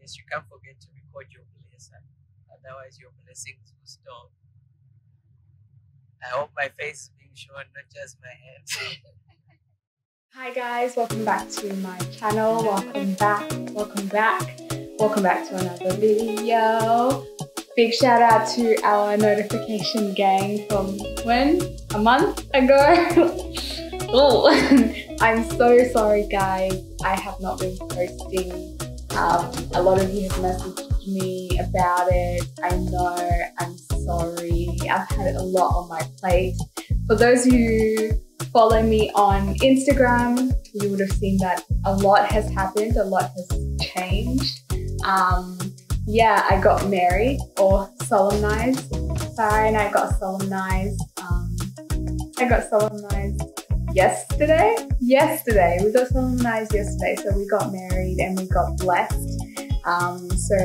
least you can't forget to record your blessing. Otherwise, your blessings will stop. I hope my face is being shown, not just my hand. Hi guys, welcome back to my channel. Welcome back to another video. Big shout out to our notification gang from when? A month ago? Oh, I'm so sorry guys, I have not been posting. A lot of you have messaged me about it. I know, I'm sorry. I've had a lot on my plate. For those who follow me on Instagram, you would have seen that a lot has happened, a lot has changed. Yeah, I got married or solemnized. Sarah and I got solemnized. Yesterday. We got solemnized yesterday, so we got married and we got blessed. So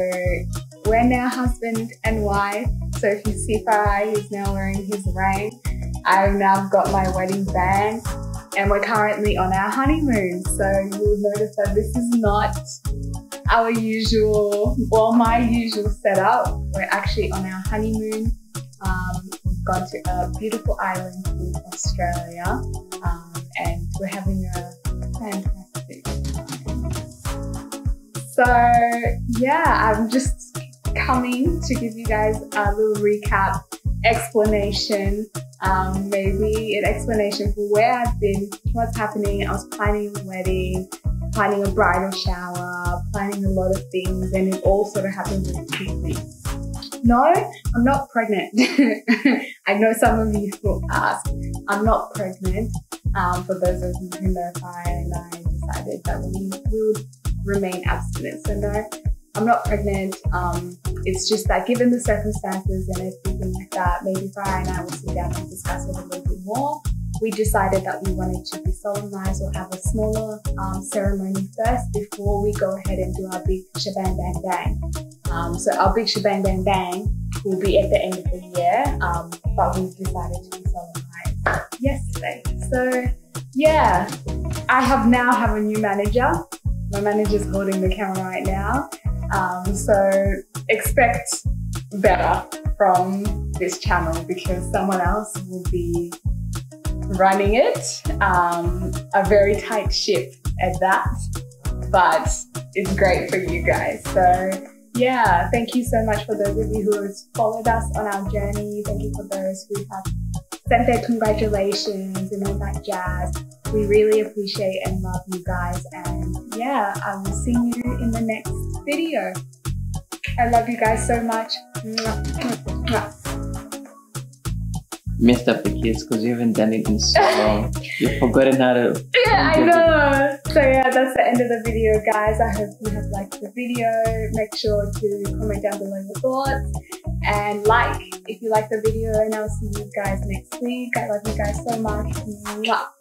we're now husband and wife. So if you see Farai, he's now wearing his ring. I've now got my wedding band and we're currently on our honeymoon. So you'll notice that this is not our usual, well, my usual setup. We're actually on our honeymoon. We've gone to a beautiful island in Australia and we're having a fantastic time. So yeah, I'm just coming to give you guys a little recap, explanation, maybe an explanation for where I've been, what's happening. I was planning a wedding, planning a bridal shower, planning a lot of things, and it all sort of happened really quickly. No, I'm not pregnant. I know some of you will ask. I'm not pregnant. For those of you who know, Farai and I decided that we would remain abstinent. So no, I'm not pregnant. It's just that given the circumstances and everything like that, maybe Farai and I will sit down and discuss it a little bit more. We decided that we wanted to be solemnized or have a smaller ceremony first before we go ahead and do our big shebang bang bang. So our big shebang bang bang will be at the end of the year, but we decided to be solemnized yesterday. So yeah, I now have a new manager. My manager's holding the camera right now. So expect better from this channel because someone else will be running it. A very tight ship at that, but it's great for you guys. So yeah, thank you so much for those of you who have followed us on our journey. Thank you for those who have sent their congratulations and all that jazz. We really appreciate and love you guys, and yeah, I will see you in the next video. I love you guys so much. Messed up the kids because you haven't done it in so long. You've forgotten how to. Yeah, I know. So yeah, that's the end of the video, guys. I hope you have liked the video. Make sure to comment down below your thoughts and like if you like the video, and I'll see you guys next week. I love you guys so much. Mwah.